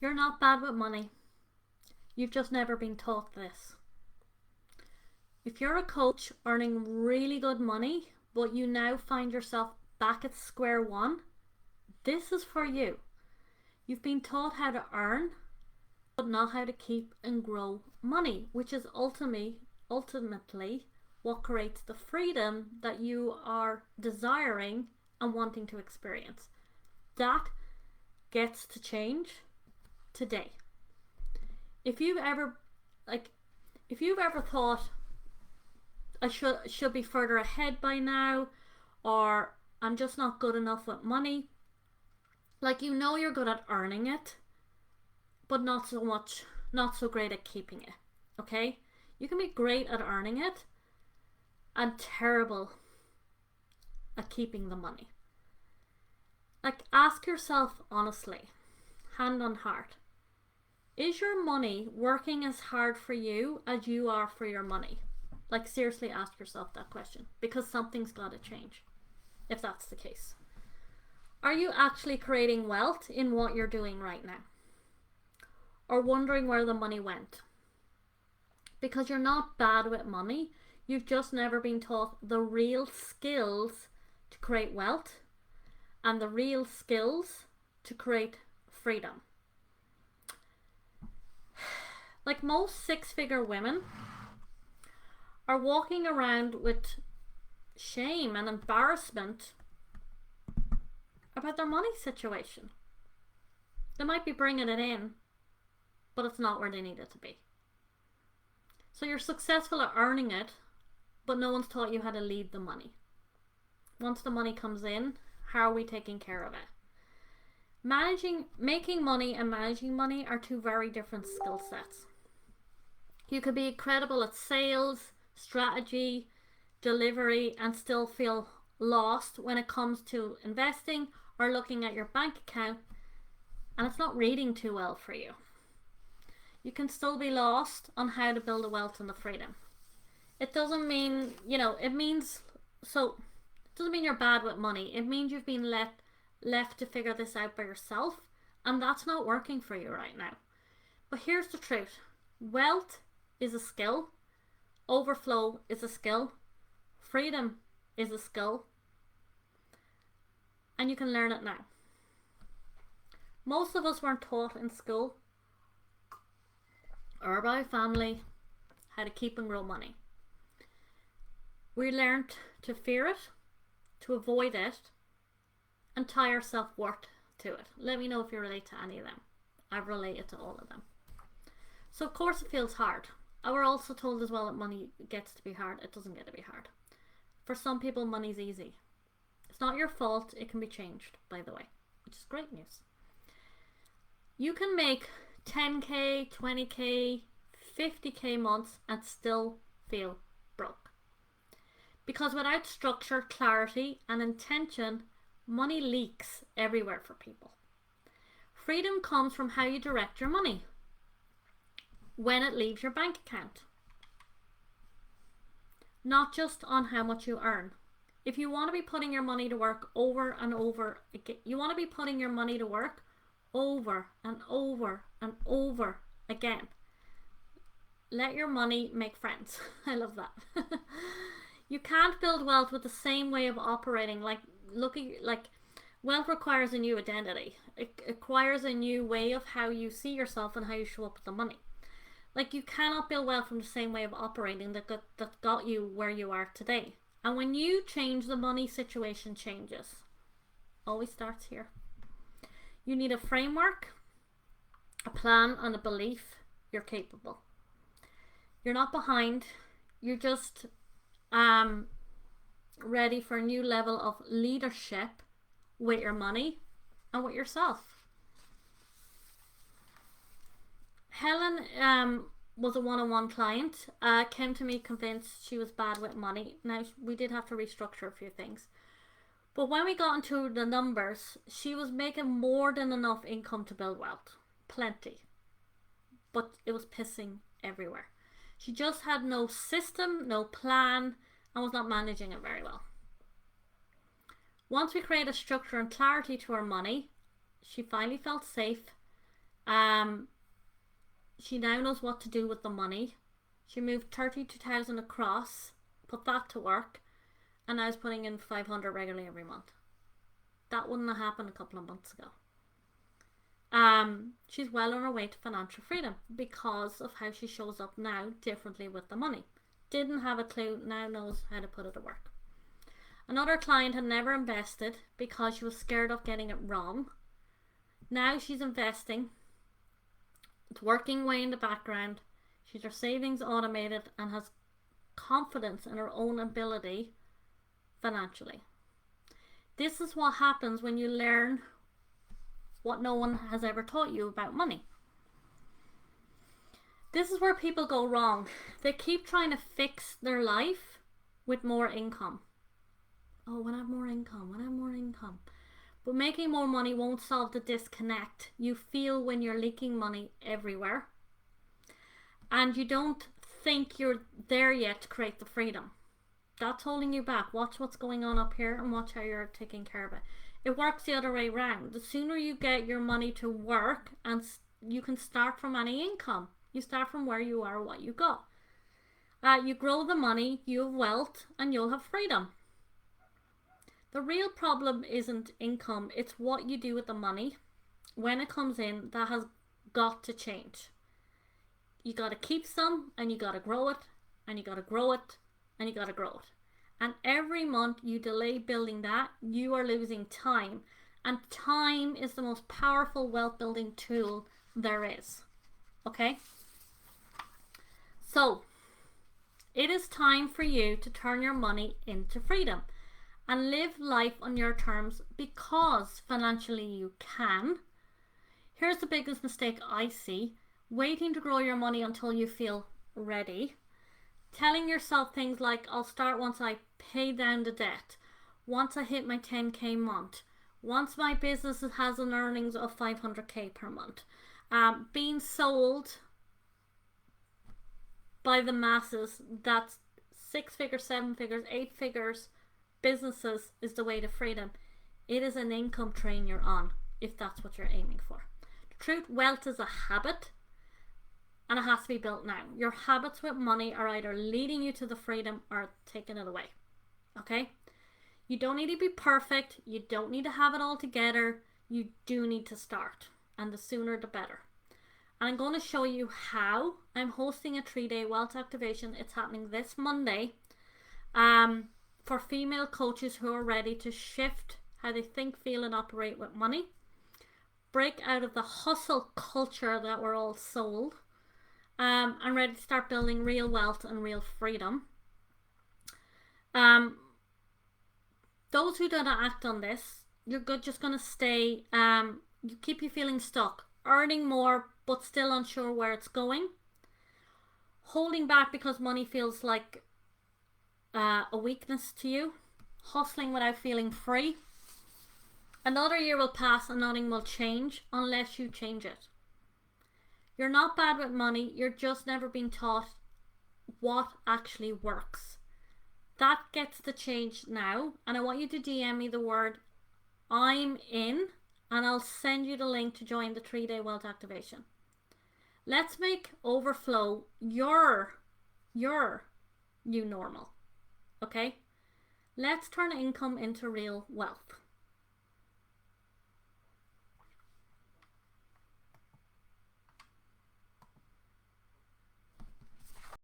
You're not bad with money. You've just never been taught this. If you're a coach earning really good money, but you now find yourself back at square one, this is for you. You've been taught how to earn, but not how to keep and grow money, which is ultimately what creates the freedom that you are desiring and wanting to experience. That gets to change today. If you've ever thought I should be further ahead by now, or I'm just not good enough with money, like, you know you're good at earning it, but not so great at keeping it. Okay? You can be great at earning it and terrible at keeping the money. Like, ask yourself honestly, hand on heart, is your money working as hard for you as you are for your money? Like, seriously, ask yourself that question, because something's got to change if that's the case. Are you actually creating wealth in what you're doing right now? Or wondering where the money went? Because you're not bad with money, you've just never been taught the real skills to create wealth and the real skills to create freedom. Like, most six-figure women are walking around with shame and embarrassment about their money situation. They might be bringing it in, but it's not where they need it to be. So you're successful at earning it, but no one's taught you how to lead the money. Once the money comes in, how are we taking care of it? Making money and managing money are two very different skill sets. You could be incredible at sales, strategy, delivery, and still feel lost when it comes to investing or looking at your bank account and it's not reading too well for you. You can still be lost on how to build the wealth and the freedom. It doesn't mean, it doesn't mean you're bad with money. It means you've been left to figure this out by yourself, and that's not working for you right now. But here's the truth. Wealth is a skill. Overflow is a skill. Freedom is a skill. And you can learn it now. Most of us weren't taught in school or by family how to keep and grow money. We learned to fear it, to avoid it, and tie our self-worth to it. Let me know if you relate to any of them. I've related to all of them. So of course it feels hard. And we're also told as well that money gets to be hard. It doesn't get to be hard. For some people, money's easy. It's not your fault. It can be changed, by the way, which is great news. You can make 10k, 20k, 50k months and still feel broke. Because without structure, clarity, and intention, money leaks everywhere for people. Freedom comes from how you direct your money when it leaves your bank account, not just on how much you earn. If you want to be putting your money to work over and over again, you want to be putting your money to work over and over and over again. Let your money make friends. I love that. You can't build wealth with the same way of operating. Wealth requires a new identity. It requires a new way of how you see yourself and how you show up with the money. Like, you cannot build wealth from the same way of operating that got you where you are today. And when you change, the money situation changes. Always starts here. You need a framework, a plan, and a belief you're capable. You're not behind. You're just ready for a new level of leadership with your money and with yourself. Helen was a one-on-one client, came to me convinced she was bad with money. Now, we did have to restructure a few things. But when we got into the numbers, she was making more than enough income to build wealth. Plenty. But it was pissing everywhere. She just had no system, no plan, and was not managing it very well. Once we created structure and clarity to her money, she finally felt safe Um, she now knows what to do with the money. She moved 32,000 across, put that to work, and now is putting in 500 regularly every month. That wouldn't have happened a couple of months ago. She's well on her way to financial freedom because of how she shows up now differently with the money. Didn't have a clue, now knows how to put it to work. Another client had never invested because she was scared of getting it wrong. Now she's investing. It's working away in the background. She's her savings automated and has confidence in her own ability financially. This is what happens when you learn what no one has ever taught you about money. This is where people go wrong. They keep trying to fix their life with more income. Oh, when I have more income. But making more money won't solve the disconnect you feel when you're leaking money everywhere. And you don't think you're there yet to create the freedom. That's holding you back. Watch what's going on up here and watch how you're taking care of it. It works the other way around. The sooner you get your money to work, and you can start from any income. You start from where you are, what you got. You grow the money, you have wealth, and you'll have freedom. The real problem isn't income, it's what you do with the money when it comes in that has got to change. You got to keep some, and you got to grow it, and you got to grow it, and you got to grow it. And every month you delay building that, you are losing time. And time is the most powerful wealth building tool there is. Okay? So, it is time for you to turn your money into freedom and live life on your terms because financially you can. Here's the biggest mistake I see: waiting to grow your money until you feel ready. Telling yourself things like, I'll start once I pay down the debt, once I hit my 10k month, once my business has an earnings of 500k per month. Being sold by the masses that 6 figures, 7 figures, 8 figures businesses is the way to freedom. It is an income train you're on if that's what you're aiming for. The truth, wealth is a habit. And it has to be built now. Your habits with money are either leading you to the freedom or taking it away. Okay? You don't need to be perfect. You don't need to have it all together. You do need to start. And the sooner the better. And I'm going to show you how. I'm hosting a 3-day wealth activation. It's happening this Monday. For female coaches who are ready to shift how they think, feel, and operate with money. Break out of the hustle culture that we're all sold. I'm ready to start building real wealth and real freedom. Those who don't act on this, you're just going to stay, you keep you feeling stuck, earning more but still unsure where it's going, holding back because money feels like a weakness to you, hustling without feeling free. Another year will pass and nothing will change unless you change it. You're not bad with money, you're just never been taught what actually works. That gets to change now, and I want you to DM me the word I'm in, and I'll send you the link to join the 3-day wealth activation. Let's make overflow your new normal. Okay? Let's turn income into real wealth.